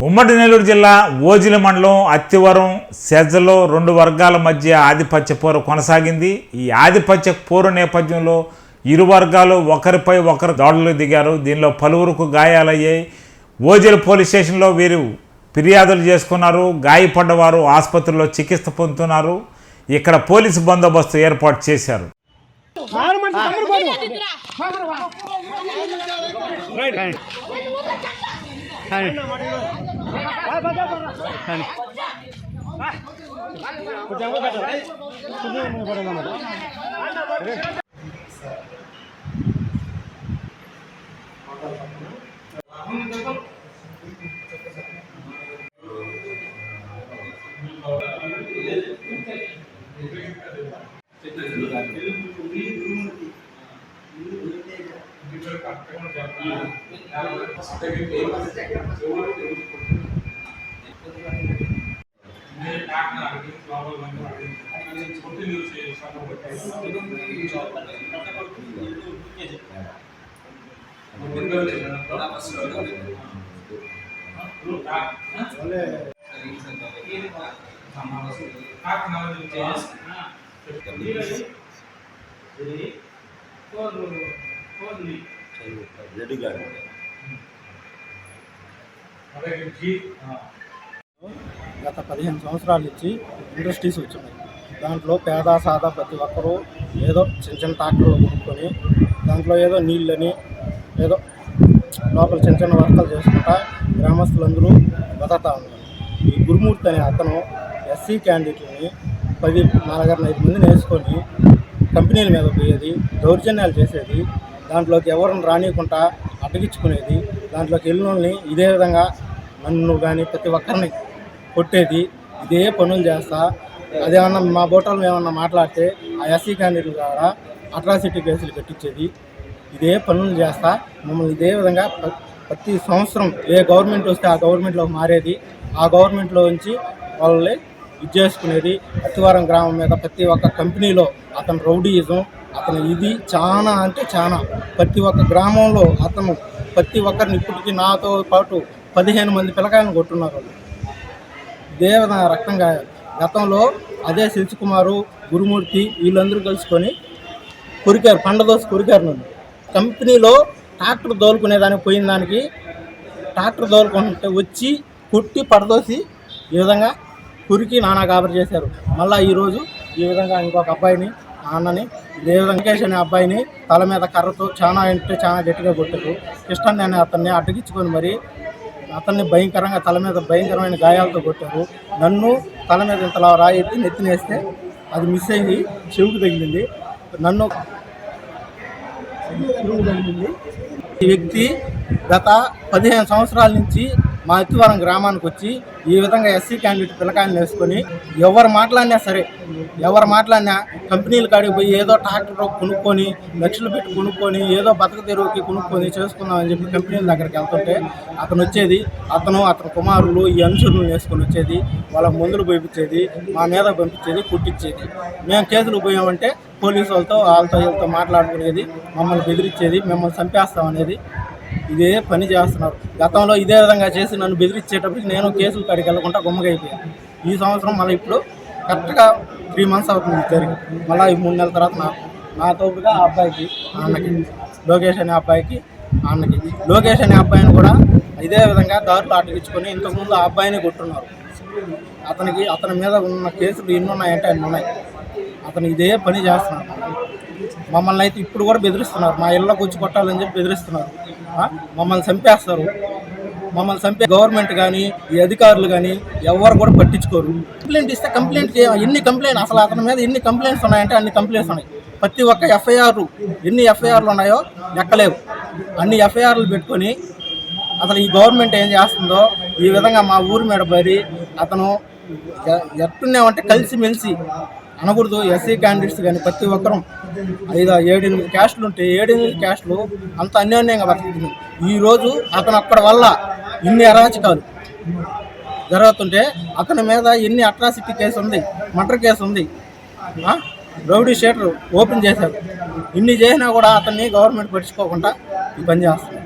ఉమ్మడి నెల్లూరు జిల్లా ఓజిలి మండలం అత్తివరం సెజ్జలో రెండు వర్గాల మధ్య ఆధిపత్య పోరు కొనసాగింది. ఈ ఆధిపత్య పోరు నేపథ్యంలో ఇరు వర్గాలు ఒకరిపై ఒకరు దాడులకు దిగారు. దీనిలో పలువురుకు గాయాలయ్యాయి. ఓజిలి పోలీస్ స్టేషన్లో వీరు ఫిర్యాదులు చేసుకున్నారు. గాయపడ్డవారు ఆసుపత్రిలో చికిత్స పొందుతున్నారు. ఇక్కడ పోలీసు బందోబస్తు ఏర్పాటు చేశారు. గత 15 సంవత్సరాల నుంచి ఇండస్ట్రీస్ వచ్చినాయి. దాంట్లో పేద సాదా ప్రతి ఒక్కరూ ఏదో చిన్న చిన్న ట్రాక్టర్లు కొనుక్కొని దాంట్లో ఏదో నీళ్ళని ఏదో లోపల చిన్న చిన్న వర్కలు చేసుకుంటా గ్రామస్తులందరూ బతకతా ఉన్నారు. ఈ గురుమూర్తి అనే అతను ఎస్సీ క్యాండిడేట్లని 4-5 మందిని వేసుకొని కంపెనీల మీద పోయేది, దౌర్జన్యాలు చేసేది, దాంట్లోకి ఎవరిని రానియకుండా అడ్డగించుకునేది, దాంట్లోకి వెళ్ళినోళ్ళని ఇదే విధంగా నన్ను కానీ ప్రతి ఒక్కరిని కొట్టేది, ఇదే పనులు చేస్తా. అదేమన్నా మా బోటలు ఏమన్నా మాట్లాడితే ఆ ఎస్సీ క్యాండిడేట్లు ద్వారా అట్రాసిటీ కేసులు కట్టించేది, ఇదే పనులు చేస్తా. మమ్మల్ని ఇదే విధంగా ప్రతి సంవత్సరం ఏ గవర్నమెంట్ వస్తే ఆ గవర్నమెంట్లో మారేది, ఆ గవర్నమెంట్లో నుంచి వాళ్ళని ఇది చేసుకునేది. అత్తివరం గ్రామం మీద ప్రతి ఒక్క కంపెనీలో అతను రౌడీయిజం, అతను ఇది చాలా అంటే చాలా. ప్రతి ఒక్క గ్రామంలో అతను ప్రతి ఒక్కరిని ఇప్పటికీ నాతో పాటు 15 మంది పిల్లకాయలను కొట్టున్నారు. ఇదే విధంగా రక్తం గాయాలు. గతంలో అదే శశికుమారు, గురుమూర్తి వీళ్ళందరూ కలుసుకొని కొరికారు, పండదోసి కొరికారు నన్ను. కంపెనీలో ట్రాక్టర్ దోలుకునేదానికి పోయిన దానికి ట్రాక్టర్ దోలుకుంటే వచ్చి కొట్టి పడదోసి ఈ విధంగా కురికి నానా గాబరి చేశారు. మళ్ళీ ఈరోజు ఈ విధంగా ఇంకొక అబ్బాయిని అన్నని ఇదే విధంగా వెంకటేష్ అనే అబ్బాయిని తల మీద కర్రతో చాలా అంటే చాలా గట్టిగా కొట్టారు. కృష్ణన్ అనే అతన్ని అడ్డగించుకొని మరి అతన్ని భయంకరంగా తల మీద భయంకరమైన గాయాలతో కొట్టారు. నన్ను తల మీద ఇంతలా రాయి ఎత్తి నెత్తినేస్తే అది మిస్ అయింది, చెవుకు తగిలింది. నన్ను చెవుకు తగిలింది. ఈ వ్యక్తి గత 15 సంవత్సరాల నుంచి మా అత్తివరం గ్రామానికి వచ్చి ఈ విధంగా ఎస్సీ క్యాండిడేట్ పిల్లకాయలు వేసుకొని ఎవరు మాట్లాడినా సరే, ఎవరు మాట్లాడినా కంపెనీల కాడికి పోయి ఏదో ట్రాక్టర్ కొనుక్కొని లక్షలు పెట్టి కొనుక్కొని ఏదో బతక తెరువుకి కొనుక్కొని చేసుకుందామని చెప్పి కంపెనీల దగ్గరికి వెళ్తుంటే అతను వచ్చేది, అతని కుమారులు ఈ అనుచరులను వేసుకొని వచ్చేది, వాళ్ళ మందులు పంపించేది, మా మీద పంపించేది, కుట్టించేది. మేము కేసులు పోయామంటే పోలీసు వాళ్ళతో వీళ్ళతో మాట్లాడుకునేది, మమ్మల్ని బెదిరించేది, మిమ్మల్ని చంపేస్తామనేది. ఇదే పని చేస్తున్నారు. గతంలో ఇదే విధంగా చేసి నన్ను బెదిరించేటప్పటికి నేను కేసులు కాడికి వెళ్ళకుండా గుమ్మగైపోయాను. ఈ సంవత్సరం మళ్ళీ ఇప్పుడు కరెక్ట్గా 3 months అవుతుంది జరిగి. మళ్ళీ ఈ 3 నెలల తర్వాత నా తోపుగా ఆ అబ్బాయికి అన్నకి లోకేష్ అనే అబ్బాయికి అన్నకి లోకేష్ అనే అబ్బాయిని కూడా ఇదే విధంగా దారులు అడ్డగించుకొని ఇంతకుముందు ఆ అబ్బాయిని కొట్టున్నారు. అతని మీద ఉన్న కేసులు ఎన్ని ఉన్నాయంటే అన్ని ఉన్నాయి. అతను ఇదే పని చేస్తున్నాడు. మమ్మల్ని అయితే ఇప్పుడు కూడా బెదిరిస్తున్నారు. మా ఇళ్ళకి వచ్చి కొట్టాలని చెప్పి బెదిరిస్తున్నారు. మమ్మల్ని చంపేస్తారు. మమ్మల్ని చంపే గవర్నమెంట్ కానీ ఈ అధికారులు కానీ ఎవరు కూడా పట్టించుకోరు. కంప్లైంట్ ఇస్తే కంప్లైంట్ అసలు అతని మీద ఎన్ని కంప్లైంట్స్ ఉన్నాయంటే అన్ని కంప్లైంట్స్ ఉన్నాయి. ప్రతి ఒక్క ఎన్ని ఎఫ్ఐఆర్లు ఉన్నాయో లెక్కలేవు. అన్ని ఎఫ్ఐఆర్లు పెట్టుకొని అసలు ఈ గవర్నమెంట్ ఏం చేస్తుందో ఈ విధంగా మా ఊరి మీద పడి అతను ఎట్టున్నామంటే కలిసిమెలిసి అనకూడదు. ఎస్సీ క్యాండిడేట్స్ కానీ ప్రతి ఒక్కరూ 7-8 క్యాస్టులు ఉంటే 7-8 క్యాస్టులు అంత అన్యోన్యంగా బతుకుతుంది. ఈరోజు అతను అక్కడ వల్ల ఇన్ని అరాచకాలు జరుగుతుంటే అతని మీద ఎన్ని అట్రాసిటీ కేసు ఉంది, మర్డర్ కేసు ఉంది, రౌడీ షీటర్ ఓపెన్ చేశారు. ఇన్ని చేసినా కూడా అతన్ని గవర్నమెంట్ పట్టించుకోకుండా ఈ పని చేస్తుంది.